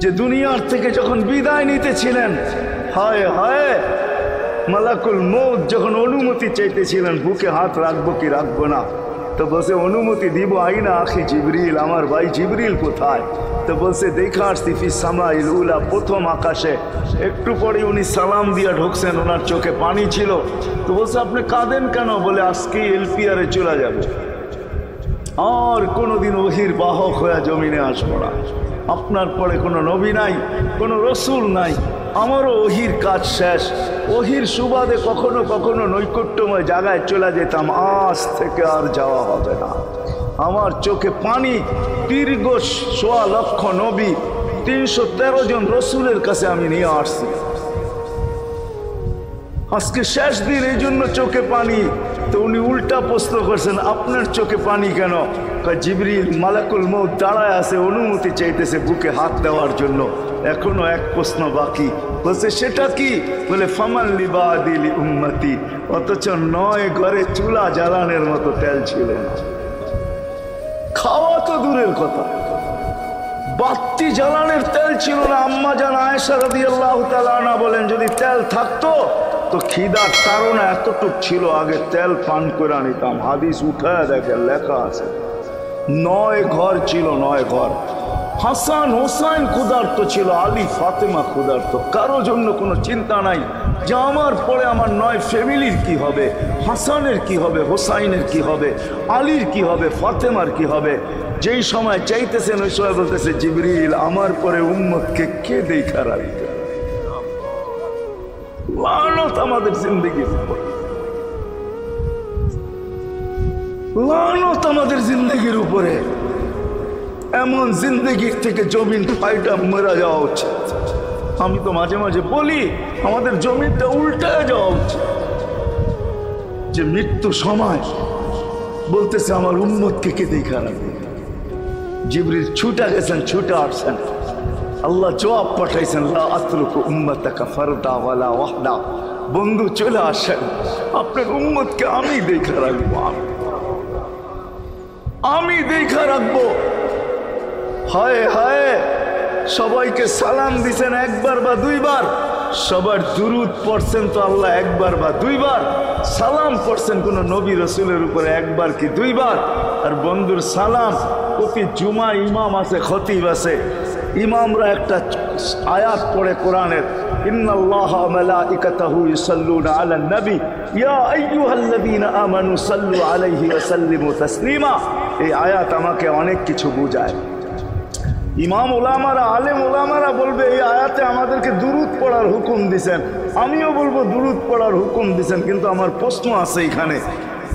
যে দুনিয়ার থেকে যখন বিদায় নিতেছিলেন, হায় হায়, মালাকুল মউত যখন অনুমতি চাইতেছিলেন বুকে হাত রাখবো কি রাখবো না, তো বলছে অনুমতি দিব, আইনা আখি জিবরিল, আমার ভাই জিবরিল কোথায়? তো বলছে দেখা আসছি ফিস সামাইল উলা, প্রথম আকাশে। একটু পরে উনি সালাম দিয়া ঢুকছেন, ওনার চোখে পানি ছিল। তো বলছে আপনি কাঁদেন কেন? বলে আজকেই এলপিআরে চলে যাবে, আর কোনোদিন ওহির বাহক হয়ে জমিনে আসবো না। আপনার পরে কোনো নবী নাই, কোনো রসুল নাই, আমারও ওহির কাজ শেষ। ওহির সুবাদে কখনো কখনো নৈকট্যময় জায়গায় চলে যেতাম, আজ থেকে আর যাওয়া হবে না। আমার চোখে পানি। দীর্ঘ ১.৫ লক্ষ নবী, ৩১৩ জন রসুলের কাছে আমি নিয়ে আসছি। আজকে শেষ দিন, এই জন্য চোখে পানি। তো উনি উল্টা প্রশ্ন করছেন, আপনার চোখে পানি কেন? জিবরিল মালাকুল মউত দাঁড়ায় আছে, অনুমতি চাইতেছে বুকে হাত দেওয়ার জন্য। এখনো এক প্রশ্ন বাকি। বলছে সেটা কি? বলে ফামান লিবাদিল উম্মতি। অথচ ৯ ঘরে চুলা জ্বালানোর মতো তেল ছিল না। খাওয়া তো দূরের কথা, বাতি জ্বালানোর তেল ছিল না। আম্মা জান আয়েশা রাদিয়াল্লাহু তাআলা আনহা বলেন, যদি তেল থাকতো তো খিদার তাড়না এতটুক ছিল, আগে তেল পান করে নিতাম। হাদিস উঠায় দেখে লেখা আছে, ৯ ঘর ছিল, ৯ ঘর। হাসান হোসাইন ক্ষুধার্ত ছিল, আলী ফাতেমা ক্ষুধার্ত। কারো জন্য কোনো চিন্তা নাই যে আমার পরে আমার ৯ ফ্যামিলির কি হবে, হাসানের কি হবে, হোসাইনের কি হবে, আলীর কি হবে, ফাতেমার কি হবে। যেই সময় চাইতেছেন ওই সময় বলতেছে জিবরিল আমার পরে উম্মতকে কে দেখা রাখবে? লানত আমাদের জিন্দগির উপর, লানত আমাদের জিন্দগির উপরে। এমন জিন্দগির থেকে জমিন পাইটা মরা যাওয়া উচিত। আমি তো মাঝে মাঝে বলি আমাদের জমিনটা উল্টায় যাওয়া উচিত, যে মৃত্যু সময় বলতেছে আমার উম্মতকে কে দেখা রাখবে। জিবরিল ছুটা গেছেন, ছুটা আসছেন, আল্লাহ জবাব পাঠাইছেন, লা আতরুকু উম্মতাকা ফারদা ওয়ালা ওয়াহদা। বন্ধু চলে আসেন, আপনার উম্মতকে আমি দেখা রাখবো, আমি দেখা রাখবো। হায় হায়, সবাইকে সালাম দিছেন একবার বা দুইবার, সবার দুরুদ পড়ছেন তো আল্লাহ একবার বা দুইবার, সালাম পড়ছেন কোন নবী রসুলের উপরে একবার কি দুইবার। আর বন্ধুর সালাম প্রতি জুমা ইমাম আছে, খতিব আছে, ইমামরা একটা আয়াত পড়ে কোরআনের, ইন্নাল্লাহা ওয়া মালাইকাতাহু ইউসাল্লুনা আলান নবী ইয়া আইয়ুহাল্লাযীনা আমানু সাল্লু আলাইহি ওয়া সাল্লিমু তাসলিমা। এই আয়াত আমাকে অনেক কিছু বোঝায়। ইমাম ওলামারা, আলেম ওলামারা বলবে এই আয়াতে আমাদেরকে দুরুদ পড়ার হুকুম দিছেন, আমিও বলবো দুরুদ পড়ার হুকুম দিছেন। কিন্তু আমার প্রশ্ন আছে এখানে,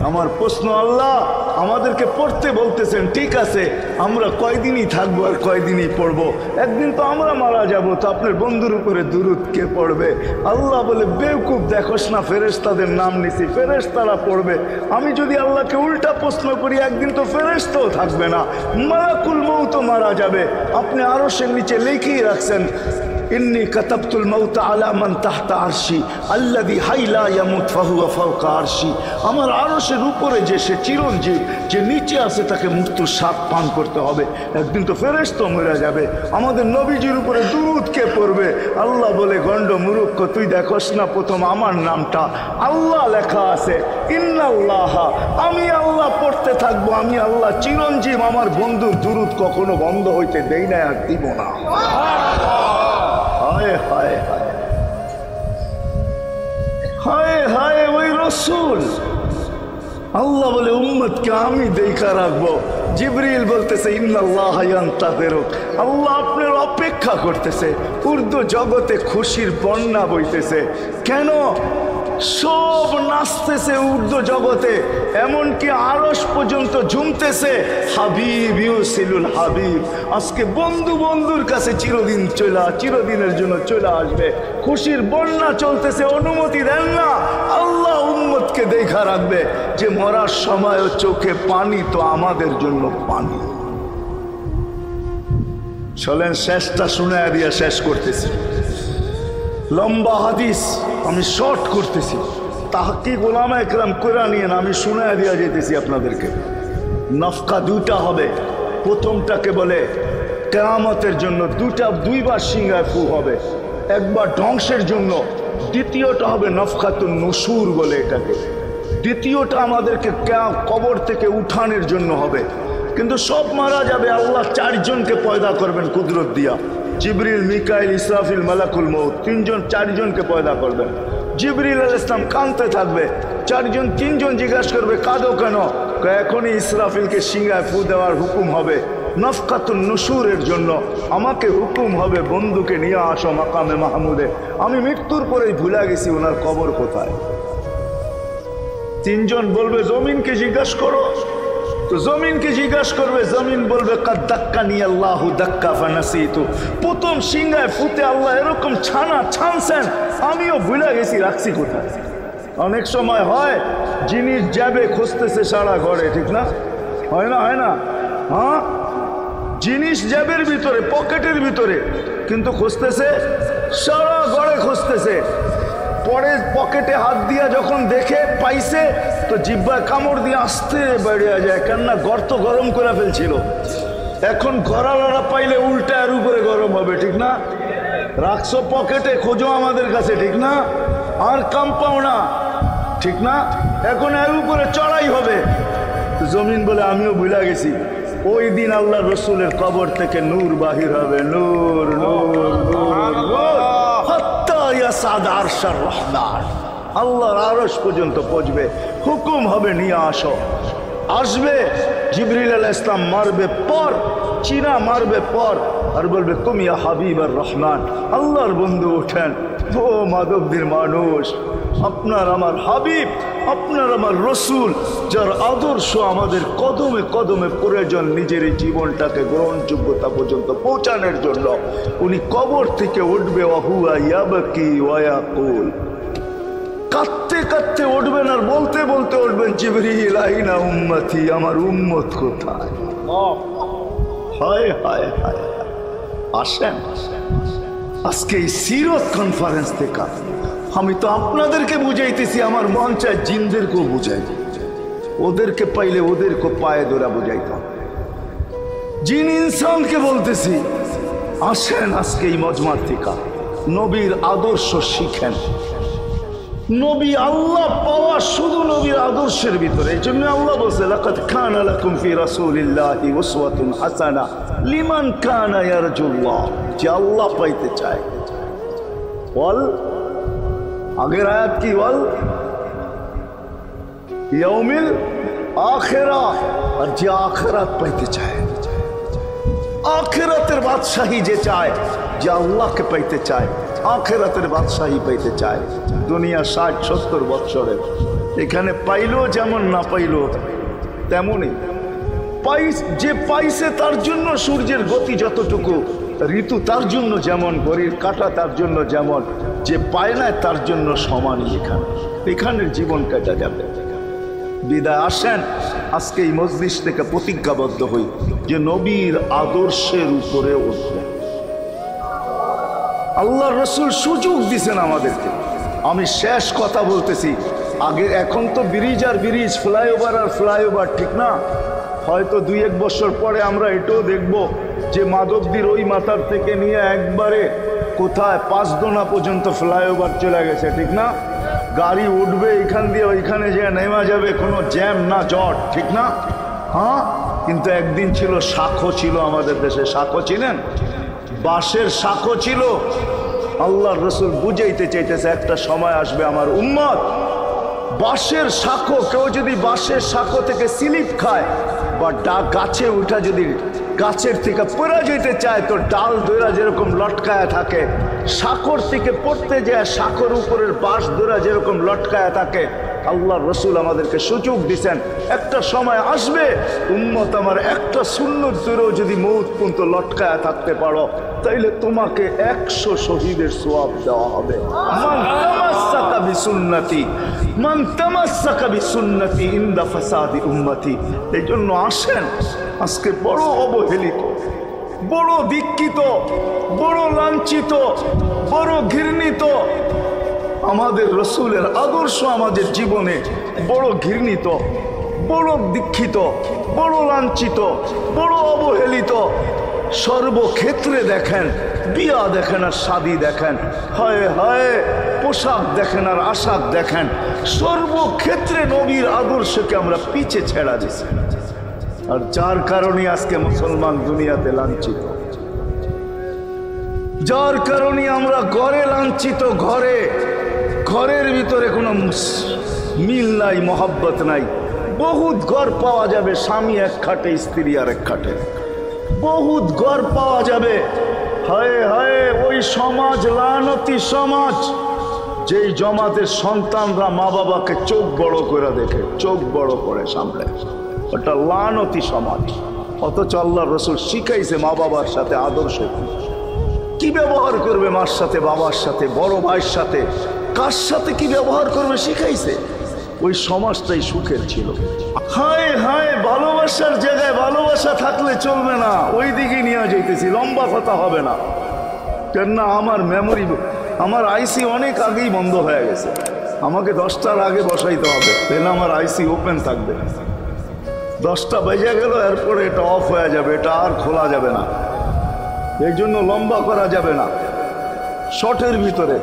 আমার প্রশ্ন, আল্লাহ আমাদেরকে পড়তে বলতেছেন, ঠিক আছে, আমরা কয়দিনই থাকবো আর কয়দিনই পড়বো? একদিন তো আমরা মারা যাব, তো আপনার বন্ধুর উপরে দুরুদ কে পড়বে? আল্লাহ বলে বেওকুফ, দেখোস না ফেরেশতাদের নাম নিছি, ফেরেশতারা পড়বে। আমি যদি আল্লাহকে উল্টা প্রশ্ন করি, একদিন তো ফেরেশতাও থাকবে না, মালাকুল মউত মারা যাবে। আপনি আরশের নিচে লিখেই রাখছেন, ইন্নী কাতাবতুল মাউতা আলা মান তাহতা আরশি আল্লাযী হাইলা ইয়ামুত ফাহুয়া ফাওকা আরশি। আমার আরশের উপরে যে সে চিরঞ্জীব, যে নিচে আছে তাকে মৃত্যুর স্বাদ পান করতে হবে। একদিন তো ফেরেশতা মরে যাবে, আমাদের নবীজির উপরে দুরূদ কে পড়বে? আল্লাহ বলে, গণ্ড মূর্খ, তুই দেখোস না প্রথম আমার নামটা আল্লাহ লেখা আছে, ইন্নাল্লাহা, আমি আল্লাহ পড়তে থাকবো, আমি আল্লাহ চিরঞ্জীব, আমার বন্ধুর দুরূদ কখনো বন্ধ হইতে দেই না, আর দিব না। হায় হায় হায় হায় হায়, ওই রসুল। আল্লাহ বলে উম্মতকে আমি দেখা রাখবো। জিবরিল বলতেছে ইন্নাল্লাহা ইয়ান্তাযিরুক, আল্লাহ আপনার অপেক্ষা করতেছে। উর্দু জগতে খুশির বন্যা বইতেছে। কেন? সব নাচতেছে উর্দু জগতে, এমনকি আরশ পর্যন্ত ঝুমতেছে, হাবিব ইউসিলুল হাবিব। আজকে বন্ধু বন্ধুর কাছে চিরদিনের জন্য চলে আসবে। খুশির বন্যা চলতেছে, অনুমতি দেন না। আল্লাহ উম্মতকে দেখা রাখবে, যে মরার সময় চোখে পানি তো আমাদের জন্য পানি। চলেন শেষটা শুনায়া দিয়া শেষ করতেছি। লম্বা হাদিস আমি শর্ট করতেছি, তাহকিক উলামা ইকরাম করে নিয়ে আমি শুনায়া দিয়া যেতেছি আপনাদেরকে। নফকা দুটা হবে, প্রথমটাকে বলে কিয়ামতের জন্য দুইবার সিংহায় ফু হবে, একবার ধ্বংসের জন্য, দ্বিতীয়টা হবে নফখাতুন নুশুর বলে এটাকে, দ্বিতীয়টা আমাদেরকে কবর থেকে উঠানোর জন্য হবে। কিন্তু সব মারা যাবে, আল্লাহ চারজনকে পয়দা করবেন কুদরত দিয়া, জিবরিল, মিকাইল, ইসরাফিল, মালাকুল মউত, চারজনকে পয়দা করবেন। জিবরিল আলাইহিস সালাম কাঁদতে থাকবে, তিনজন জিজ্ঞাসা করবে কাঁদো কেন? এখনই ইসরাফিলকে সিংহায় ফু দেওয়ার হুকুম হবে নফকাতুন নুশুরের জন্য, আমাকে হুকুম হবে বন্ধুকে নিয়ে আসো মাকামে মাহমুদে, আমি মৃত্যুর পরেই ভুলে গেছি ওনার কবর কোথায়। তিনজন বলবে জমিনকে জিজ্ঞাসা করো, তো জমিনকে জিজ্ঞাসা করবে, জমিন বলবে কাদ দাক্কানি আল্লাহু দাক্কা ফানাসিতু, প্রথম সিংহায় ফুতে আল্লাহ এরকম ছানছেন আমিও ভুলে গেছি রাখছি কোথায়। অনেক সময় হয় জিনিস যাবে খুঁজতেছে সারা ঘরে, ঠিক না? হয় না? হয় না? হ্যাঁ, জিনিস জ্যাবের ভিতরে, পকেটের ভিতরে, কিন্তু খুঁজতেছে সারা ঘরে খুঁজতেছে। পরে পকেটে হাত দিয়া যখন দেখে পাইছে তো জিহ্বায় কামড় দিয়ে আস্তে বেরিয়ে যায়, কেননা গর্ত গরম করে ফেলছিল। এখন ঘরালারা পাইলে উল্টা এর উপরে গরম হবে, ঠিক না? রাখছো পকেটে, খোঁজো আমাদের কাছে, ঠিক না? আর কাম পাও না, ঠিক না? এখন এর উপরে চড়াই হবে। জমিন বলে আমিও ভুলে গেছি। ওই দিন আল্লাহ রসুলের কবর থেকে নূর বাহির হবে, নূর নূর নূর নূর, হাত্তা ইয়াসাদ আরশার রহমান, আল্লাহর আরশ পর্যন্ত পৌঁছবে, হুকুম হবে নিয়ে আসো। আসবে জিবরিল আলাইহিস সালাম, মারবে পর, চিনা মারবে পর, আর বলবে তুমি ইয়া হাবিবার রহমান, আল্লাহর বন্ধু ওঠেন। ও মাধবদীর মানুষ, আপনার আমার হাবিব, আপনার আমার রসুল, যার আদর্শ আমাদের কদমে কদমে প্রয়োজন নিজের এই জীবনটাকে গ্রহণযোগ্যতা পর্যন্ত পৌঁছানোর জন্য, উনি কবর থেকে উঠবে, ওয়াহুয়া ইয়াবকি ওয়া ইয়াকুল, কাঁদতে কাঁদতে উঠবেন আর বলতে বলতে উঠবেন, জিবরিল আইনা উম্মতি, আমার উম্মত কোথায়? হায় হায় হায়, আসেন আজকে এই সিরত কনফারেন্স থেকে আমি তো আপনাদেরকে বুঝাইতেছি, আমার মন চায় জিনদেরকেও বুঝাই, ওদেরকে পাইলে ওদেরকে পায়ে ধরা বুঝাইতাম। জিন ইনসানকে বলতেছি, আসেন আজকে এই মজমার থেকে নবীর আদর্শ শিখেন। নবী আল্লাহ পাওয়া শুধু নবীর আদর্শের ভিতরে, এই জন্য আল্লাহ বলছে লাকাদ কানা লাকুম ফি রাসূলিল্লাহি উসওয়াতুন হাসানা লিমান কানা ইয়ারজুল্লাহ, যে আল্লাহ পাইতে চায়। বল আগের আয়াত কি? বল ইয়াউমিল আখিরাহ, আর যে আখিরাত পাইতে চায়, আখিরাতের বাদশাহী যে চায়, যে আল্লাহকে পাইতে চায়, আখিরাতের বাদশাহী পাইতে চায়। দুনিয়া 60-70 বৎসরের, এখানে পাইলো যেমন, না পাইলো তেমনই। যে পাইছে তার জন্য সূর্যের গতি যতটুকু, ঋতু তার জন্য যেমন, ঘড়ির কাঁটা তার জন্য যেমন, যে পায় না তার জন্য সমানই। এখানের জীবন কাটা যাবে। বিদায় আসেন আজকে এই মজলিস থেকে প্রতিজ্ঞাবদ্ধ হই যে নবীর আদর্শের উপরে উঠব। আল্লাহর রসুল সুযোগ দিছেন আমাদেরকে। আমি শেষ কথা বলতেছি, আগে এখন তো ব্রিজ আর ব্রিজ, ফ্লাইওভার আর ফ্লাইওভার, ঠিক না? হয়তো 2-1 বছর পরে আমরা এটাও দেখব যে মাধবদীর ওই মাথার থেকে নিয়ে একবারে কোথায় পাঁচদোনা পর্যন্ত ফ্লাইওভার চলে গেছে, ঠিক না? গাড়ি উঠবে এখান দিয়ে ওইখানে যে নেমা যাবে, কোনো জ্যাম না জট, ঠিক না? হ্যাঁ, কিন্তু একদিন ছিল শাখো, ছিল আমাদের দেশে শাখো, চিনেন? বাঁশের শাখো ছিল। আল্লাহর রসুল বুঝাইতে চাইতেছে একটা সময় আসবে আমার উম্মত বাঁশের শাখো, কেউ যদি বাঁশের শাখো থেকে স্লিপ খায় বা গাছে উঠা যদি গাছের থেকে পড়ে যেতে চায় তো ডাল ধরা যেরকম লটকায়া থাকে, শাখর থেকে পড়তে যায় শাখর উপরের বাঁশ ধরা যেরকম লটকায়া থাকে। আল্লাহর রসুল আমাদেরকে সুযোগ দিচ্ছেন, একটা সময় আসবে উম্মত আমার একটা সুন্নত ধরেও যদি মউত পর্যন্ত লটকায়া থাকতে পারো তাইলে তোমাকে 100 শহীদের সওয়াব দেওয়া হবে। মান তামাসসাকা বিসুন্নতি, মান তামাসসাকা বিসুন্নতি ইনদা ফাসাদি উম্মতি। এই জন্য আসেন, আজকে বড় অবহেলিত, বড় দীক্ষিত, বড় লাঞ্ছিত, বড় ঘৃণিত আমাদের রসুলের আদর্শ আমাদের জীবনে বড় ঘৃণিত, বড় দীক্ষিত, বড় লাঞ্ছিত, বড় অবহেলিত। সর্বক্ষেত্রে দেখেন, বিয়া দেখেন আর শাদী দেখেন, হায় হায় পোশাক দেখেন আর আশাক দেখেন, সর্বক্ষেত্রে নবীর আদর্শকে আমরা পিছে ছেড়া দিছি। আর যার কারণে আজকে মুসলমান দুনিয়াতে লাঞ্ছিত, যার কারণে আমরা ঘরে লাঞ্ছিত, ঘরের ভিতরে কোনো মিল নাই, মহব্বত নাই। বহুত ঘর পাওয়া যাবে, স্বামী এক খাটে, স্ত্রী আর এক খাটে, বহুত ঘর পাওয়া যাবে। হায় হায় ওই সমাজ লানতি সমাজ, যেই জমাতের সন্তানরা মা বাবাকে চোখ বড় করে দেখে, চোখ বড় করে সামলে, ওটা লানতি সমাজ। অথচ আল্লাহর রাসূল শিখাইছে মা বাবার সাথে আদর্শ কি ব্যবহার করবে, মার সাথে, বাবার সাথে, বড় ভাইয়ের সাথে, কার সাথে কি ব্যবহার করবে শিখাইছে। ওই সমাজটাই সুখের ছিল। হায় হায় ভালোবাসার জায়গায় ভালোবাসা থাকলে চলবে না, ওই দিকে নিয়ে যাইতেছি, লম্বা কথা হবে না। কেননা আমার মেমোরি, আমার আইসি অনেক আগেই বন্ধ হয়ে গেছে, আমাকে 10টার আগে বসাইতে হবে, তাহলে আমার আইসি ওপেন থাকবে। 10টা বেজে গেল, এরপরে এটা অফ হয়ে যাবে, এটা আর খোলা যাবে না। এই জন্য লম্বা করা যাবে না, শর্টের ভিতরে।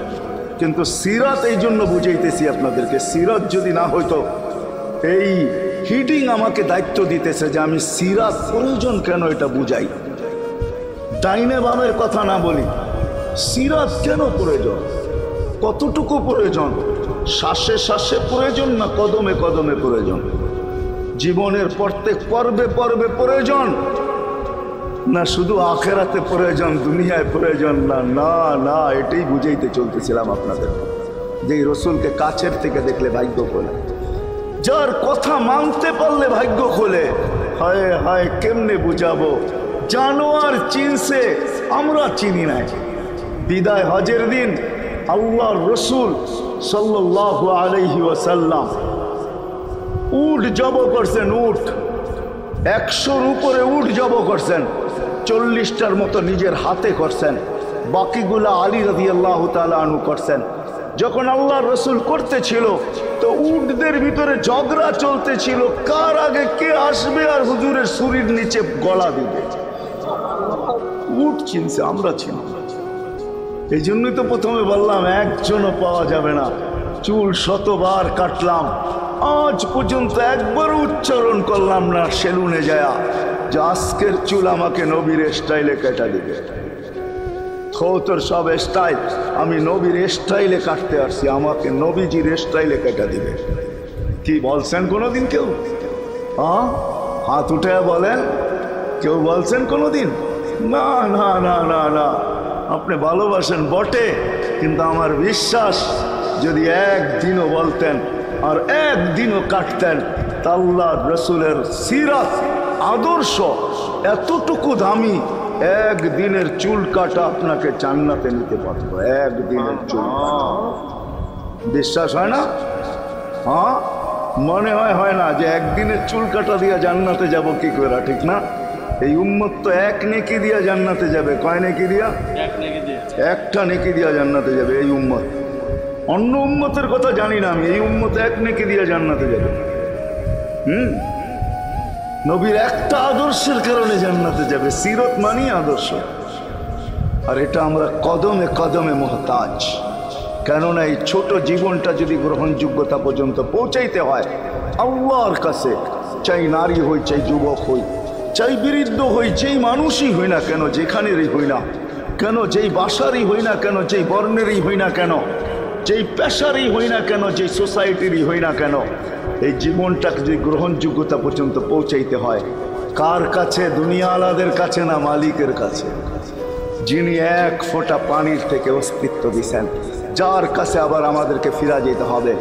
কিন্তু সিরাত এই জন্য বুঝাইতেছি আপনাদেরকে, সিরাত যদি না হইতো, এই হিডিং আমাকে দায়িত্ব দিতেছে যে আমি সিরাত প্রয়োজন কেন এটা বুঝাই, ডাইনে বামের কথা না বলি, সিরাত কেন প্রয়োজন, কতটুকু প্রয়োজন, শ্বাসে শ্বাসে প্রয়োজন না কদমে কদমে প্রয়োজন, জীবনের প্রত্যেক পর্বে পর্বে প্রয়োজন না শুধু আখেরাতে প্রয়োজন, দুনিয়ায় প্রয়োজন না। না না, এটাই বুঝাইতে চলতেছিলাম আপনাদের, যে রসুলকে কাছের থেকে দেখলে ভাগ্য খোলে, যার কথা মানতে পারলে ভাগ্য খোলে। হায় হায় কেমনে বুঝাবো, জানোয়ার চিনছে, আমরা চিনি নাই। বিদায় হজের দিন আল্লাহর রসুল সাল্লাল্লাহু আলাইহি ওয়াসাল্লাম উট জব করছেন, উট 100-র উপরে উট জব করছেন, 40টার মতো নিজের হাতে করছেন, বাকিগুলা আলী রাদিয়াল্লাহু তাআলা আনহু করছেন। যখন আল্লাহর রসুল করতেছিল তো উটদের ভিতরে ঝগড়া চলতেছিল, কার আগে কে আসবে আর হুজুরের শরীর নিচে গলা দিবে। উট চিনছে, আমরা চিনি। এই জন্যই তো প্রথমে বললাম একজনও পাওয়া যাবে না। চুল শতবার কাটলাম, আজ পর্যন্ত একবারও উচ্চারণ করলাম না সেলুনে যায়া যে আজকের চুল আমাকে নবীর স্টাইলে কেটে দিবে। তোর সব স্টাইল, আমি নবীর স্টাইলে কাটতে আসছি, আমাকে নবীজির স্টাইলে কেটে দিবে। কি বলছেন কোনোদিন কেউ? হ্যাঁ, হাত উঠে বলেন, কেউ বলছেন কোনোদিন? না না না না না, আপনি ভালোবাসেন বটে, কিন্তু আমার বিশ্বাস যদি একদিনও বলতেন আর একদিনও কাটতেন, তা আল্লাহর রসুলের সিরাত আদর্শ এতটুকু দামি, একদিনের চুল কাটা আপনাকে জান্নাতে নিতে পারত। একদিনের চুল কাটা বিশ্বাস হয় না? হ্যাঁ, মনে হয় না যে একদিনের চুল কাটা দিয়ে জান্নাতে যাব কি করে, ঠিক না? এই উম্মত তো এক নেকি দিয়া জান্নাতে যাবে। কয় নেকি দিয়া? একটা নেকি দিয়া জান্নাতে যাবে এই উম্মত। অন্য উম্মতের কথা জানি না আমি, এই উম্মত এক নেকি দিয়া জান্নাতে যাবে। নবীর একটা আদর্শের কারণে জান্নাতে যাবে। সিরত মানি আদর্শ, আর এটা আমরা কদমে কদমে মুহতাজ। কেননা এই ছোট জীবনটা যদি গ্রহণযোগ্যতা পর্যন্ত পৌঁছাইতে হয় আল্লাহর কাছে, চাই নারী হই, চাই যুবক হই, চাই বৃদ্ধ হই, যেই মানুষই হই না কেন, যেখানেরই হই না কেন, যেই বাসারই হই না কেন, যেই বর্ণেরই হই না কেন, যেই পেশারই হই না কেন, যেই সোসাইটিরই হই না কেন, এই জীবনটাকে যদি গ্রহণযোগ্যতা পর্যন্ত পৌঁছাইতে হয় কার কাছে? দুনিয়াওয়ালাদের কাছে না, মালিকের কাছে, যিনি এক ফোঁটা পানির থেকে অস্তিত্ব দিছেন, যার কাছে আবার আমাদেরকে ফিরা যেতে হবে।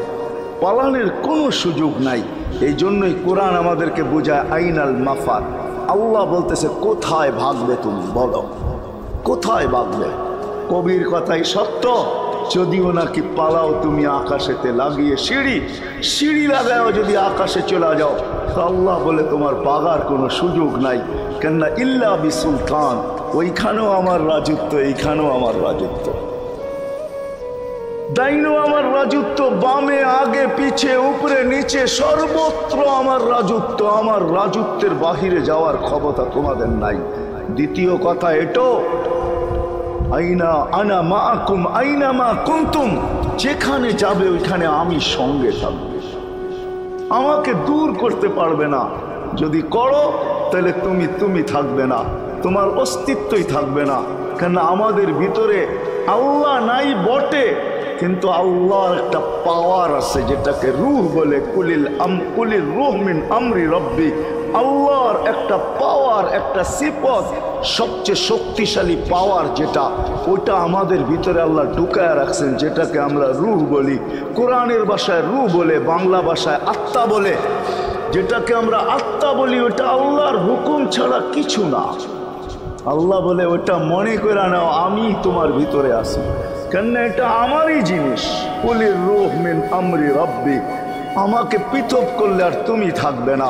পালানোর কোনো সুযোগ নাই। এই জন্যই কোরআন আমাদেরকে বোঝায় আইনাল মাফার। আল্লাহ বলতেছে কোথায় ভাগবে তুমি, বলো কোথায় ভাগবে? কবির কথাই সত্য, যদিও নাকি পালাও তুমি আকাশেতে লাগিয়ে সিঁড়ি লাগাও, যদি আকাশে চলে যাও তো আল্লাহ বলে তোমার বাগার কোনো সুযোগ নাই। কেননা ইল্লা বিসুলতান, ওইখানেও আমার রাজত্ব, এইখানেও আমার রাজত্ব, ডাইনেও আমার রাজত্ব, বামে আগে পিছে উপরে নিচে সর্বত্র আমার রাজত্ব। আমার রাজত্বের বাহিরে যাওয়ার ক্ষমতা তোমাদের নাই। দ্বিতীয় কথা এটো, আইনা আনা মাআকুম আইনা মা কুনতুম, যেখানে যাবে ওইখানে আমি সঙ্গে থাকব, আমাকে দূর করতে পারবে না। যদি করো তাহলে তুমি থাকবে না, তোমার অস্তিত্বই থাকবে না। কেন আমাদের ভিতরে আল্লাহ নাই বটে, কিন্তু আল্লাহর একটা পাওয়ার আছে যেটাকে রূহ বলে। কুলির রূহ মিন আমরি রব্বি, আল্লাহর একটা পাওয়ার, একটা সিফত, সবচেয়ে শক্তিশালী পাওয়ার যেটা, ওটা আমাদের ভিতরে আল্লাহ ঢুকায় রাখছেন, যেটাকে আমরা রূহ বলি। কোরআনের ভাষায় রূহ বলে, বাংলা ভাষায় আত্মা বলে। যেটাকে আমরা আত্মা বলি ওটা আল্লাহর হুকুম ছাড়া কিছু না। আল্লাহ বলে ওটা মনে করে নাও আমি তোমার ভিতরে আছি, কেন এটা আমারই জিনিস। কুলির রূহ মিন আমরি রব্বি, আমাকে পৃথক করলে আর তুমি থাকবে না।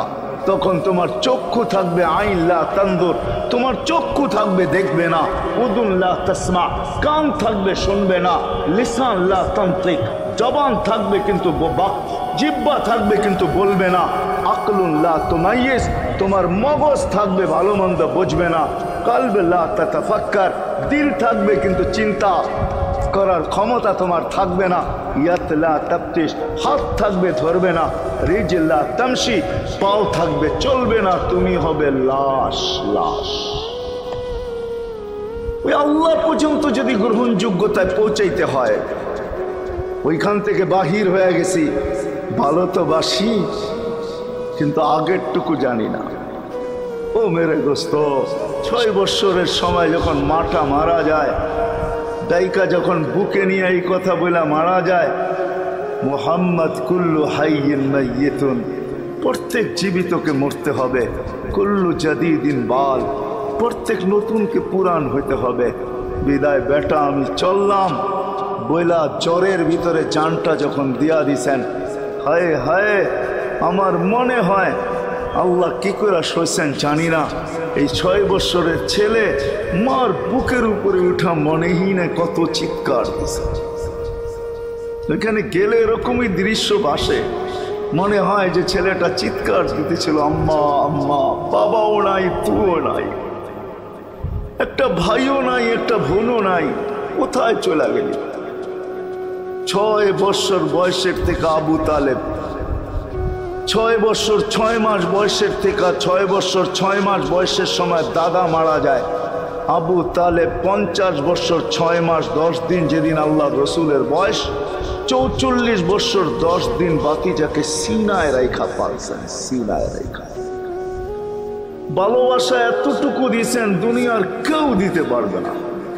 তখন তোমার চক্ষু থাকবে আইন লা তানদুর, তোমার চক্ষু থাকবে দেখবে না। উদুন লা তাসমা, কান থাকবে শুনবে না। লিসান লা তানতিক, জবান থাকবে কিন্তু জিহ্বা থাকবে কিন্তু বলবে না। আকলুন লা তুমাইয়িজ, তোমার মগজ থাকবে ভালো মন্দ বুঝবে না। কলব লা তাতাফাক্কার, দিল থাকবে কিন্তু চিন্তা করার ক্ষমতা তোমার থাকবে না। ইয়াত লা তাফতিশ, হাত থাকবে ধরবে না। রিজল লা তামশি, পাও থাকবে চলবে না। তুমি হবে লাশ। ওই আল্লাহ পর্যন্ত যদি গ্রহণযোগ্যতায় পৌঁছাইতে হয়, ওইখান থেকে বাহির হয়ে গেছি। ভালো তো বাসি, কিন্তু আগেরটুকু জানি না। ও মেরে দোস্ত, 6 বৎসরের সময় যখন মাটা মারা যায়, দাইকা যখন বুকে নিয়ে এই কথা বলে মারা যায়, মুহাম্মদ কুল্লু হাইয়িন মাইয়িতুন, প্রত্যেক জীবিতকে মরতে হবে। কুল্লু জাদিদিন বাল, প্রত্যেক নতুনকে পুরান হইতে হবে। বিদায় বেটা আমি চললাম বইলা জ্বরের ভিতরে জানটা যখন দিয়া দিছেন, হায় হায়, আমার মনে হয় আল্লাহ কি করে সইছেন জানি না। এই 6 বৎসরের ছেলে মার বুকের উপরে উঠা মনেই না কত চিৎকার দিছে। এখানে গেলে এরকমই দৃশ্য ভাসে, মনে হয় যে ছেলেটা চিৎকার দিতেছিল, আম্মা আম্মা। বাবাও নাই, তুও নাই, একটা ভাইও নাই, একটা বোনও নাই, কোথায় চলে গেলি? 6 বৎসর বয়সের থেকে আবু তালেব, 6 বৎসর 6 মাস বয়সের থেকে 6 বৎসর 6 মাস বয়সের সময় দাদা মারা যায়। আবু তালেব 50 বৎসর 6 মাস 10 দিন, যেদিন আল্লাহ রসুলের বয়স 44 বৎসর 10 দিন বাতিজাকে সিনায় রাইখা পালছেন, সিনায় রাইখা। ভালোবাসা এতটুকু দিয়েছেন দুনিয়ার কেউ দিতে পারবে না।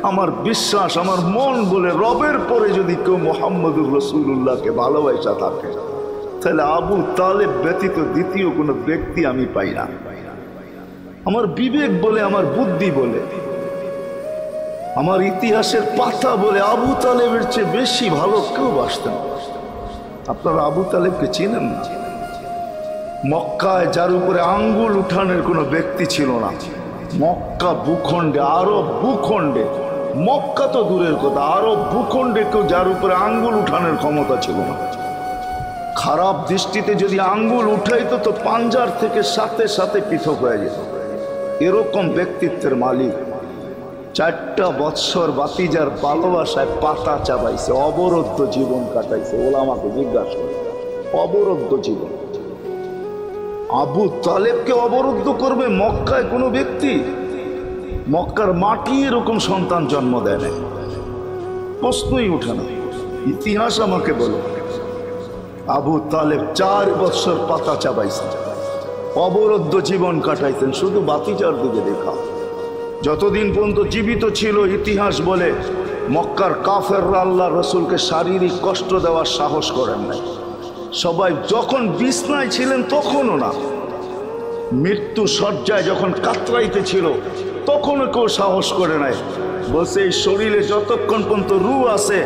আমার বিশ্বাস, আমার মন বলে, রবের পরে যদি কেউ মুহাম্মদুর রাসূলুল্লাহকে ভালোবাসা থাকে, তাহলে আবু তালেব ব্যতীত দ্বিতীয় কোনো ব্যক্তি আমি পাই না। আমার বিবেক বলে, আমার বুদ্ধি বলে, আমার ইতিহাসের পাতা বলে, আবু তালেবের চেয়ে বেশি ভালো কেউ বাসতেন। আপনারা আবু তালেবকে চিনেন না? মক্কায় যার উপরে আঙ্গুল উঠানোর কোনো ব্যক্তি ছিল না। মক্কা ভূখণ্ডে, আরব ভূখণ্ডে, মক্কা তো দূরের কথা, আরব ভূখণ্ডে কেউ যার উপরে আঙ্গুল উঠানোর ক্ষমতা ছিল না। খারাপ দৃষ্টিতে যদি আঙ্গুল উঠাইতো তো পাঞ্জার থেকে সাথে সাথে পৃথক হয়ে যেত। এরকম ব্যক্তিত্বের মালিক। 4টা বৎসর বাতিজার ভালোবাসায় পাতা চাবাইছে, অবরুদ্ধ জীবন কাটাইছে। ওলামাকে জিজ্ঞাসা করে, অবরুদ্ধ জীবন। আবু তালেবকে অবরুদ্ধ করবে মক্কায় কোনো ব্যক্তি? মক্কার মাটি এরকম সন্তান জন্ম দেয় না, প্রশ্নই উঠে না। ইতিহাস আমাকে বলো। আবু তালেব 4 বৎসর পাতা চাবাইছেন, অবরুদ্ধ জীবন কাটাইছেন, শুধু বাতিজার দিকে দেখা। যতদিন পর্যন্ত জীবিত ছিল, ইতিহাস বলে মক্কার কাফেররা আল্লাহ রসুলকে শারীরিক কষ্ট দেওয়ার সাহস করেন নাই। সবাই যখন বিছনায় ছিলেন তখনও না, মৃত্যু শয্যায় যখন কাতরাইতে ছিল তখনও কেউ সাহস করে নাই। বলছে এই শরীরে যতক্ষণ পর্যন্ত রূহ আছে,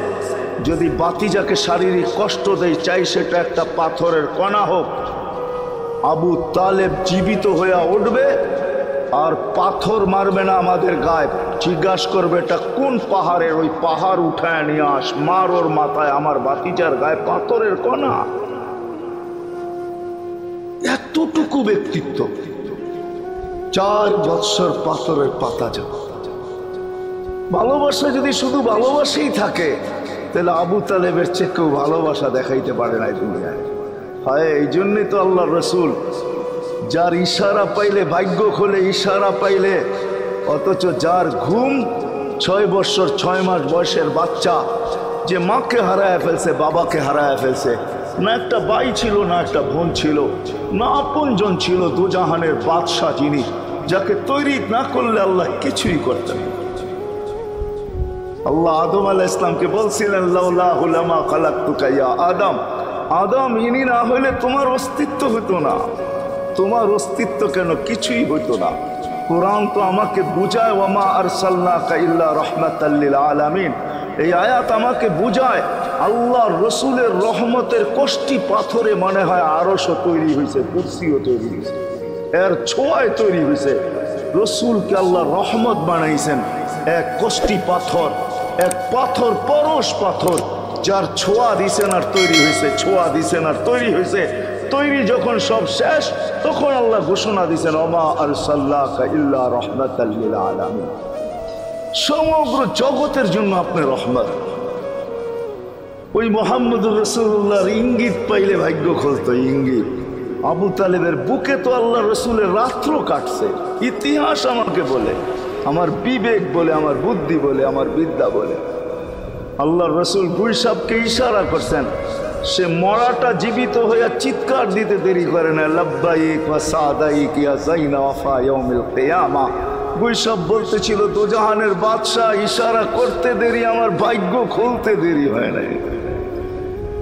যদি বাতিজাকে শারীরিক কষ্ট দেয়, চাই সেটা একটা পাথরের কণা হোক, আবু তালেব জীবিত হয়ে উঠবে আর পাথর মারবে না আমাদের গায়ে। জিজ্ঞাসা করবে এটা কোন পাহাড়ের, ওই পাহাড় উঠায় নিয়ে আস, মার ওর মাথায়, আমার বাতিজার গায়ে পাথরের কণা। এতটুকু ব্যক্তিত্ব। 4 বৎসর পাথরের পাতা যাবে। ভালোবাসা যদি শুধু ভালোবাসাই থাকে তাহলে আবু তালেবের চেয়ে কেউ ভালোবাসা দেখাইতে পারে না দুনিয়ায়। হয় এই জন্যই তো আল্লাহ রসুল যার ইশারা পাইলে ভাগ্য খোলে, ইশারা পাইলে, অথচ যার ঘুম 6 বৎসর 6 মাস বয়সের বাচ্চা যে মাকে হারায় ফেলছে, বাবাকে হারায় ফেলছে, না একটা ভাই ছিল না একটা বোন ছিল, না আপনজন ছিল, দুজাহানের বাদশাহ যিনি, যাকে তৈরি না করলে আল্লাহ কিছুই করতেন না। আল্লাহ আদম আলাইহিস সালামকে বলছিলেন লাউলাহু লামা খালাকতুকা ইয়া আদম, আদম ইনি না হইলে তোমার অস্তিত্ব হতো না। তোমার অস্তিত্ব কেন, কিছুই হতো না। কোরআন তো আমাকে বুঝায় ওয়ামা আরসালনাকা ইল্লা রাহমাতাল লিল আলামিন। এই আয়াত আমাকে বুঝায় আল্লাহর রসুলের রহমতের কোষ্ঠী পাথরে মনে হয় আরশও তৈরি হয়েছে, কুরসিও তৈরি হয়েছে, এর ছোঁয়ায় তৈরি হয়েছে। রসুলকে আল্লাহ রহমত বানাইছেন এক কোষ্ঠী পাথর, এক পাথর, পরশ পাথর, যার ছোঁয়া দিছেন আর তৈরি হয়েছে, ছোঁয়া দিছেন আর তৈরি হয়েছে। তৈরি যখন সব শেষ তখন আল্লাহ ঘোষণা দিছেন ওমা আরসালনাকা ইল্লা রাহমাতাল লিল আলামিন। সমগ্র জগতের জন্য আপনি রহমত। ওই মুহাম্মদুর রাসূলুল্লাহর ইঙ্গিত পাইলে ভাগ্য খুলতো, ইঙ্গিত। আবু তালেবের বুকে তো আল্লাহ রসুলের রাত্র কাটছে। ইতিহাস আমাকে বলে, আমার বিবেক বলে, আমার বুদ্ধি বলে, আমার বিদ্যা বলে। আল্লাহ রসুল গুইসাবকে ইশারা করছেন, সে মরাটা জীবিত হইয়া চিৎকার দিতে দেরি করে না, লাব্বাইক ওয়া সাদাইক ইয়া যাইনা ওয়াফা ইয়াউমিল কিয়ামা। গুইসাব বলতেছিল দুজাহানের বাদশাহ, ইশারা করতে দেরি, আমার ভাগ্য খুলতে দেরি হয় নাই,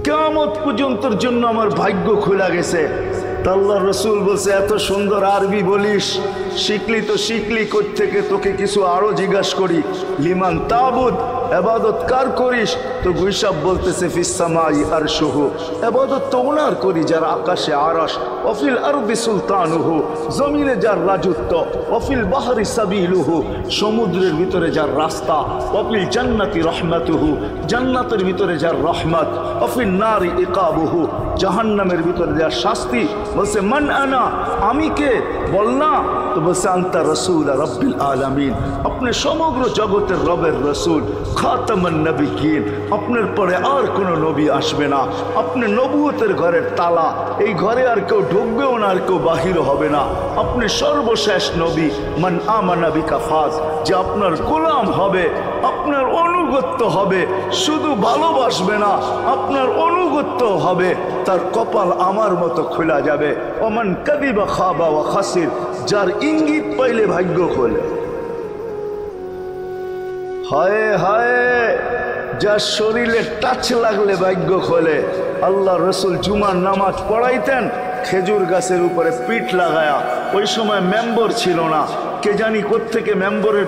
কিয়ামত পর্যন্তর জন্য আমার ভাগ্য খোলা গেছে। আল্লাহ রসুল বলছে এত সুন্দর আরবি বলিস, শিখলি তো শিখলি কোত্থেকে, তোকে কিছু আরো জিজ্ঞাসা করি, লিমান তাবুদ, এবাদত কার করিস? তো গুইসাব বলতেছে ফিসসামাই আরশুহু, এবাদত তো ওনার করি যার আকাশে আরশ, অফিল আরদি সুলতানুহু, জমিনে যার রাজত্ব, অফিল বাহরি সাবিলুহু, সমুদ্রের ভিতরে যার রাস্তা, অফিল জান্নাতি রহমাতুহু, জান্নাতের ভিতরে যার রহমত, অফিল নারি ইকাবুহু, জাহান্নামের ভিতরে যার শাস্তি। বলছে মান আনা, আমি কে? বল না। তো বলছে আনতা রাসূল রাব্বিল আলামিন, আপনি সমগ্র জগতের রবের রসুল, খাতামান নবিয়্যিন, আপনার পরে আর কোনো নবী আসবে না, আপনি নবুয়তের ঘরের তালা, এই ঘরে আর কেউ ঢুকবেও না, আর কেউ বাহিরও হবে না, আপনি সর্বশেষ নবী। মান আমানা বিকা ফাজ, যে আপনার গোলাম হবে, আপনার অনুগত্য হবে, শুধু ভালোবাসবে না, আপনার অনুগত্য হবে, তার কপাল আমার মতো খোলা যাবে। ওমান কাদিবা খাবা ওয়া খাসির, যার ইঙ্গিত পাইলে ভাগ্য খোলে। হায় হায়, যার শরীরে টাচ লাগলে ভাগ্য খোলে। আল্লাহ রসুল জুমার নামাজ পড়াইতেন খেজুর গাছের উপরে পিঠ লাগায়া। ওই সময় মেম্বর ছিল না, কে জানি কোত্থেকে মেম্বরের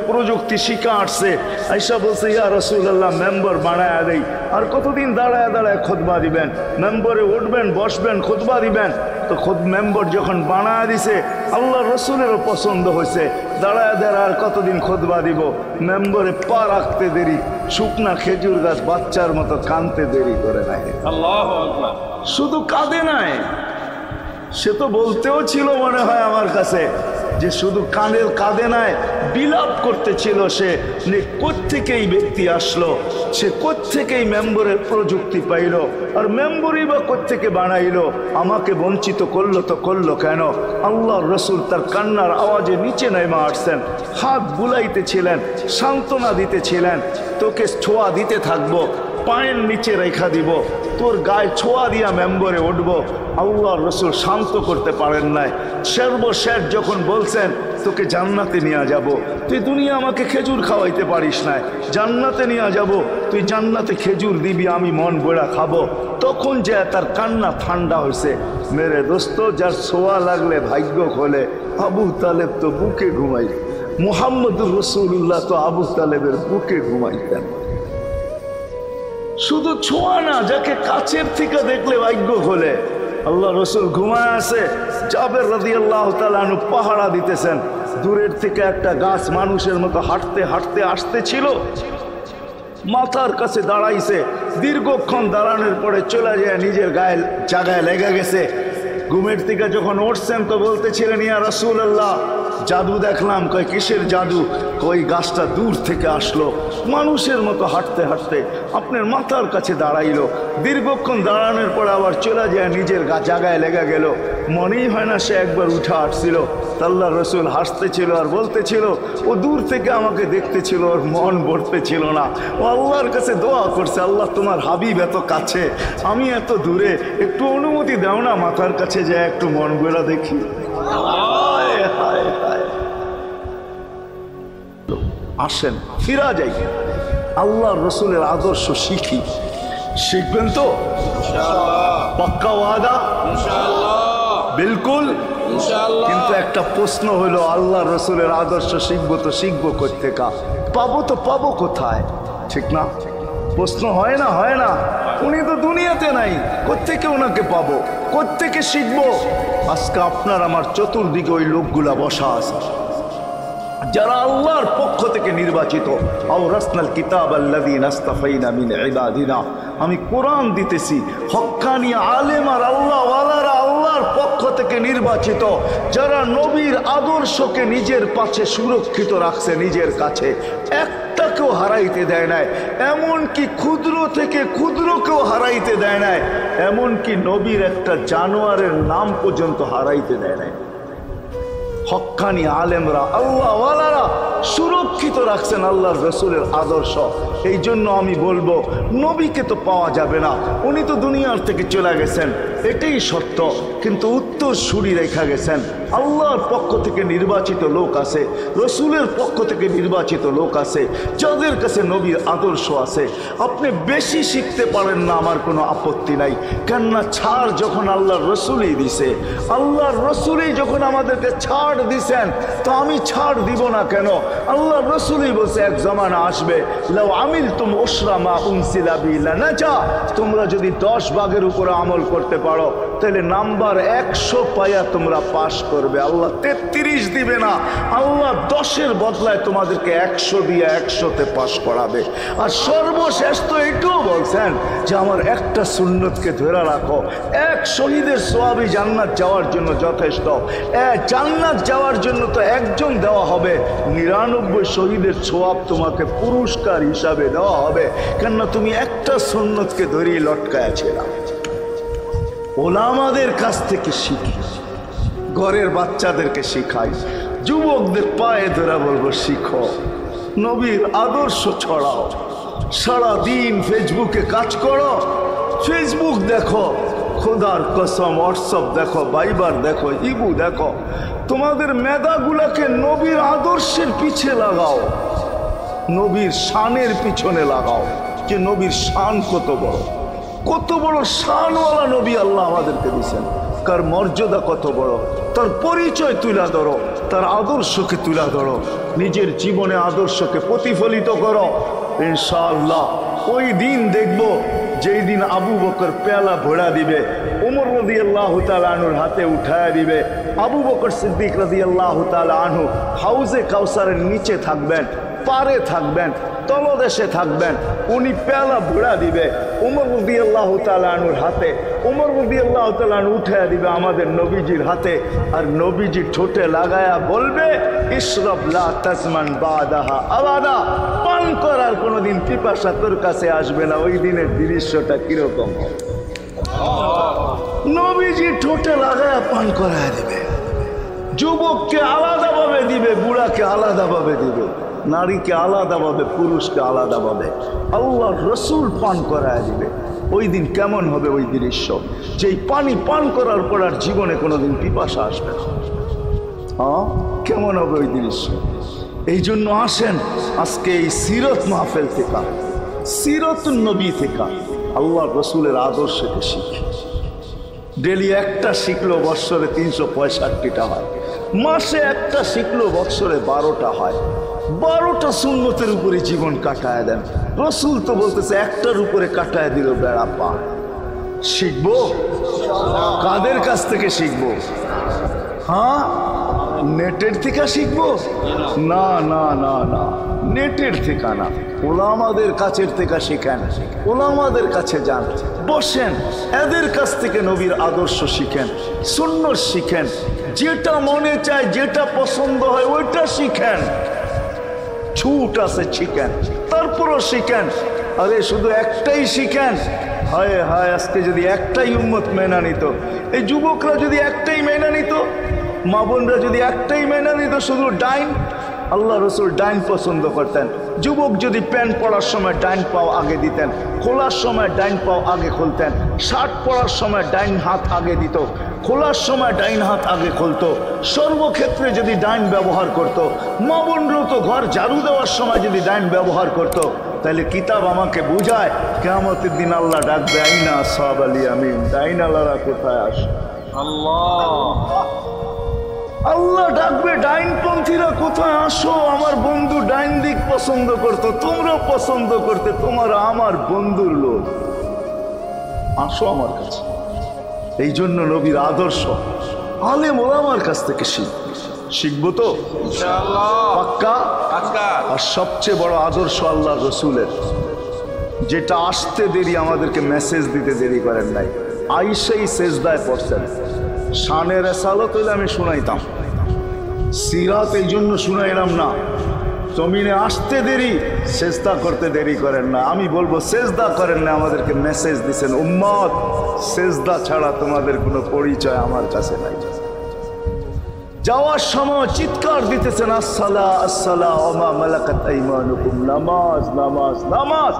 প্রযুক্তি শিখা আসছে। আইসা বলছে ইয়া রাসূলুল্লাহ মেম্বর বানায়া দেই। আর কতদিন দাঁড়ায় দাঁড়ায় খুতবা দিবেন, মেম্বরে উঠবেন বসবেন খুতবা দিবেন। তো মেম্বর যখন বানায়া দিছে আল্লাহ রসুলেরও পছন্দ হয়েছে, দাঁড়ায় দাঁড়ায় আর কতদিন খুতবা দিব। মেম্বরে পা রাখতে দেরি, শুকনা খেজুর গাছ বাচ্চার মতো কানতে দেরি করে নাই। আল্লাহু আকবার। শুধু কাঁদে নাই, সে তো বলতেও ছিল মনে হয় আমার কাছে যে শুধু কাঁদে নাই, বিলাপ করতেছিল সে, কোত্থেকেই ব্যক্তি আসলো, সে কোত্থেকেই মেম্বরের প্রযুক্তি পাইল, আর মেম্বরই বা কোত্থেকে বানাইলো, আমাকে বঞ্চিত করলো তো করলো কেন? আল্লাহর রসুল তার কান্নার আওয়াজে নিচে নেমে আসছেন, হাত বুলাইতেছিলেন, সান্ত্বনা দিতেছিলেন, তোকে ছোঁয়া দিতে থাকবো, পায়ের নিচে রেখা দিব, তোর গায়ে ছোঁয়া দিয়া মেম্বরে উঠবো। আল্লাহর রসুল শান্ত করতে পারেন নাই। সর্বশেষ যখন বলছেন তোকে জান্নাতে নিয়ে যাব, তুই দুনিয়া আমাকে খেজুর খাওয়াইতে পারিস না, জান্নাতে নিয়ে যাব, তুই জান্নাতে খেজুর দিবি, আমি মন বড়া খাবো। তখন যে তার কান্না ঠান্ডা হয়েছে। মেরে দোস্ত, যার ছোঁয়া লাগলে ভাগ্য খোলে। আবু তালেব তো বুকে ঘুমাই, মুহাম্মদুর রাসূলুল্লাহ তো আবু তালেবের বুকে ঘুমাইতেন। শুধু ছোঁয়া না, যাকে কাছের থেকে দেখলে ভাগ্য খোলে। আল্লাহ রসুল ঘুমায় আছে, জাবের রাদিয়াল্লাহু তাআলা আনহু পাহারা দিতেছেন। দূরের থেকে একটা গাছ মানুষের মতো হাঁটতে হাঁটতে আসতেছিল, মাথার কাছে দাঁড়াইছে। দীর্ঘক্ষণ দাঁড়ানোর পরে চলে যায় নিজের গায়ে জায়গায় লেগে গেছে। ঘুমের থেকে যখন উঠছেন তো বলতেছিলেন ইয়া রাসূলুল্লাহ জাদু দেখলাম। কয় কিসের জাদু? কই গাছটা দূর থেকে আসলো, মানুষের মতো হাঁটতে হাঁটতে আপনার মাথার কাছে দাঁড়াইলো। দীর্ঘক্ষণ দাঁড়ানোর পর আবার চলে যায় নিজের জায়গায় লেগে গেল। মনেই হয় না সে একবার উঠে আসছিল। আল্লাহ রসুল হাসতেছিল আর বলতেছিল, ও দূর থেকে আমাকে দেখতেছিল, ওর মন ভরতেছিল না। ও আল্লাহর কাছে দোয়া করছে, আল্লাহ তোমার হাবিব এত কাছে, আমি এত দূরে, একটু অনুমতি দাও না মাথার কাছে যায় একটু মন ভরা দেখি। আসেন ফিরা যাই, আল্লাহর রসুলের আদর্শ শিখি। শিখবেন তো? পাক্কা ওয়াদা? বিলকুল। কিন্তু একটা প্রশ্ন হলো, আল্লাহ রসুলের আদর্শ শিখবো তো শিখবো কোত্থেকা? পাবো তো পাবো কোথায়? ঠিক না? প্রশ্ন হয় না? হয় না? উনি তো দুনিয়াতে নাই, কোত্থেকে ওনাকে পাবো, কোত্থেকে শিখবো? আজকে আপনার আমার চতুর্দিকে ওই লোকগুলা বসা আছে যারা আল্লাহর পক্ষ থেকে নির্বাচিত। আওরাসনাল কিতাব আল্লাযীনা ইসতাফাইনা মিন ইবাদিনা। আমি কোরআন দিতেছি, হক্কানি আলেম আর আল্লাহ ওয়ালারা আল্লাহর পক্ষ থেকে নির্বাচিত, যারা নবীর আদর্শকে নিজের পাশে সুরক্ষিত রাখছে, নিজের কাছে একটাকেও হারাইতে দেয় নাই। এমনকি ক্ষুদ্র থেকে ক্ষুদ্রকেও হারাইতে দেয় নাই। এমনকি নবীর একটা জানোয়ারের নাম পর্যন্ত হারাইতে দেয় নাই। হক্কানি আলেমরা আল্লাহ ওয়ালারা সুরক্ষিত রাখছেন আল্লাহর রসুলের আদর্শ। এই জন্য আমি বলবো, নবীকে তো পাওয়া যাবে না, উনি তো দুনিয়ার থেকে চলে গেছেন, এটাই সত্য। কিন্তু উত্তর সুরি রেখা গেছেন। আল্লাহর পক্ষ থেকে নির্বাচিত লোক আছে, রসুলের পক্ষ থেকে নির্বাচিত লোক আছে, যাদের কাছে নবীর আদর্শ আছে। আপনি বেশি শিখতে পারেন না, আমার কোনো আপত্তি নাই। কেননা ছাড় যখন আল্লাহর রসুলই দিছে, আল্লাহর রসুলই যখন আমাদেরকে ছাড় দিছেন, তো আমি ছাড় দিব না কেন? আল্লাহর রসুলই বলছে, এক জমানা আসবে, লাউ আমিলতুম উশরা মা উনসিলা বি লানাজা, তোমরা যদি 10 ভাগের উপরে আমল করতে পারো তাহলে নাম্বার 100 পাইয়া তোমরা পাশ করবে। আল্লাহ 33 দিবে না, আল্লাহ 10-এর বদলায় তোমাদেরকে 100 দিয়ে 100-তে পাশ করাবে। আর সর্বশেষ তো এটাও বলছেন যে আমার একটা সুন্নতকে ধরে রাখো, এক শহীদের সওয়াবই জান্নাত যাওয়ার জন্য যথেষ্ট। জান্নাত যাওয়ার জন্য তো একজন দেওয়া হবে, 99 শহীদের সওয়াব তোমাকে পুরস্কার হিসাবে দেওয়া হবে। কেননা তুমি একটা সুন্নতকে ধরেই লটকায় ছিল। ওলামাদের কাছ থেকে শিখি, ঘরের বাচ্চাদেরকে শিখাই, যুবকদের পায়ে ধরে বলবো শিখো, নবীর আদর্শ ছড়াও। সারাদিন ফেসবুকে কাজ করো, ফেসবুক দেখো, খোদার কসম হোয়াটসঅ্যাপ দেখো, ভাইবার দেখো, ইবু দেখো। তোমাদের মেধাগুলাকে নবীর আদর্শের পিছে লাগাও, নবীর শানের পিছনে লাগাও, যে নবীর শান কত বড়, কত বড় শানওয়ালা নবী আল্লাহ আমাদেরকে দিয়েছেন, কার মর্যাদা কত বড়, তার পরিচয় তুলে ধরো, তার আদর্শকে তুলে ধরো, নিজের জীবনে আদর্শকে প্রতিফলিত করো। ইনশাআল্লাহ ওই দিন দেখবো যেই দিন আবু বকর পেয়ালা ভরা দিবে, ওমর রাদিয়াল্লাহু তাআলা আনহুর হাতে উঠায় দিবে, আবু বকর সিদ্দিক রাদিয়াল্লাহু তাআলা আনহু হাউজে কাউসারের নিচে থাকবেন, পারে থাকবেন, তলদেশে থাকবেন, উনি পেয়ালা ভরা দিবে ওমর রাদিয়াল্লাহু তাআলা আনহুর হাতে, ওমর রাদিয়াল্লাহু তাআলা আনহু উঠায় দিবে আমাদের নবীজির হাতে, আর নবীজি ঠোঁটে লাগায়া বলবে, ইশরাব লা তাজমান বাদাহা আবাদা, পান করার কোনোদিন পিপাসা তোর কাছে আসবে না। ওই দিনের দৃশ্যটা কিরকম? নবীজি ঠোঁটে লাগায়া পান করায় দিবে, যুবককে আলাদাভাবে দিবে, বুড়াকে আলাদাভাবে দিবে, নারীকে আলাদাভাবে, পুরুষকে আলাদাভাবে, আল্লাহ রসুল পান করায় দিবে। ওই দিন কেমন হবে ওই দৃশ্য? যেই পানি পান করার পর আর জীবনে কোনোদিন পিপাসা আসবে না। হ্যাঁ, কেমন হবে ওই দৃশ্য? এই জন্য আসেন আজকে এই সিরত মাহফিল থেকে, সিরতুন নবী থেকে আল্লাহ রসুলের আদর্শকে শিখি। ডেলি একটা শিখলো বৎসরে 365টা হয়, মাসে একটা শিখলো বৎসরে 12টা হয়। 12টা সুন্নতের উপরে জীবন কাটায় দেন। রসুল তো বলতেছে একটার উপরে কাটায় দিল বেড়া পান। শিখবো কাদের কাছ থেকে শিখবো? হ্যাঁ, নেটের থেকে শিখবো? না না না না, নেটের থেকে না, ওলামাদের কাছের থেকে শিখেন, ওলামাদের কাছে যান, বসেন, এদের কাছ থেকে নবীর আদর্শ শিখেন, সুন্নত শিখেন, যেটা মনে চায়, যেটা পছন্দ হয় ওইটা শিখেন। ছুট আছে শিখেন, তারপরও শিখেন। আরে শুধু একটাই শিখেন, হায় হায় আজকে যদি একটাই উম্মত মেনা নিত, এই যুবকরা যদি একটাই মেনা নিত, মা বোনরা যদি একটাই মেনা নিত, শুধু ডাইন, আল্লাহ রসুল ডাইন পছন্দ করতেন। যুবক যদি প্যান্ট পরার সময় ডাইন পাও আগে দিতেন, খোলার সময় ডাইন পাও আগে খুলতেন, শার্ট পরার সময় ডাইন হাত আগে দিত, খোলার সময় ডাইন হাত আগে খুলতো, সর্বক্ষেত্রে যদি ডাইন ব্যবহার করত। মা বোনরাও তো ঘর ঝাড়ু দেওয়ার সময় যদি ডাইন ব্যবহার করত, তাহলে কিতাব আমাকে বুঝায় কিয়ামতের দিন আল্লাহ ডাকবে, আইনা আসহাব আল ইয়ামিন, ডাইন আল্লাহরা কোথায় আসে? আল্লাহ ডাকবে, ডাইনপন্থীরা কোথায় আসো? আমার বন্ধু ডাইন দিক পছন্দ করতো, তোমরাও পছন্দ করতে, তোমার আমার বন্ধুর লোক, আসো আমার কাছে। এই জন্য নবীর আদর্শ আলেম ওলামার কাছ থেকে শিখবো তো পাক্কা। আর সবচেয়ে বড় আদর্শ আল্লাহ রসুলের, যেটা আসতে দেরি, আমাদেরকে মেসেজ দিতে দেরি করেন নাই। আইসাই সেজদায় পড়ছেন, শানের রেসালত হইলে আমি শুনাইতাম, সিরাত এই জন্য শুনাইলাম না। জমিনে আসতে দেরি, সেজদা করতে দেরি করেন না। আমি বলবো সেজদা করেন না, আমাদেরকে মেসেজ দিচ্ছেন, উম্মত সেজদা ছাড়া তোমাদের কোনো পরিচয় আমার কাছে নাই। যাওয়ার সময় চিৎকার দিতেছেন, আসসালা আসসালা ওমা মালাকাত আইমানুকুম, নামাজ নামাজ নামাজ,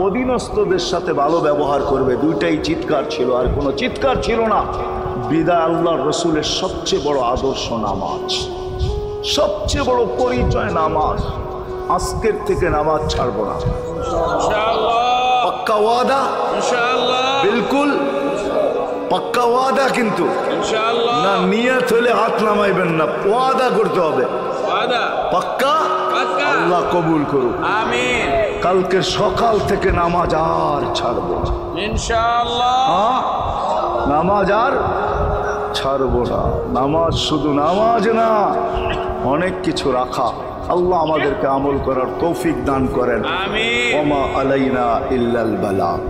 অধীনস্থদের সাথে ভালো ব্যবহার করবে, দুইটাই চিৎকার ছিল, আর কোনো চিৎকার ছিল না। বিদায় আল্লাহর রসুলের সবচেয়ে বড় আদর্শ নামাজ, সবচেয়ে বড় পরিচয় নামাজ। আজকের থেকে নামাজ ছাড়বো না, পাক্কা ওয়াদা, বিলকুল পাক্কা ওয়াদা। কিন্তু না নিয়ত হলে হাত নামাইবেন না, ওয়াদা করতে হবে, পাক্কা। আল্লাহ কবুল করুক, আমিন। কালকে সকাল থেকে নামাজ আর ছাড়বো না ইনশাআল্লাহ, নামাজ আর ছাড়বো না। নামাজ শুধু নামাজ না, অনেক কিছু রাখা। আল্লাহ আমাদেরকে আমল করার তৌফিক দান করেন। আমিন। ওয়া মা আলাইনা ইল্লাল বালাগ।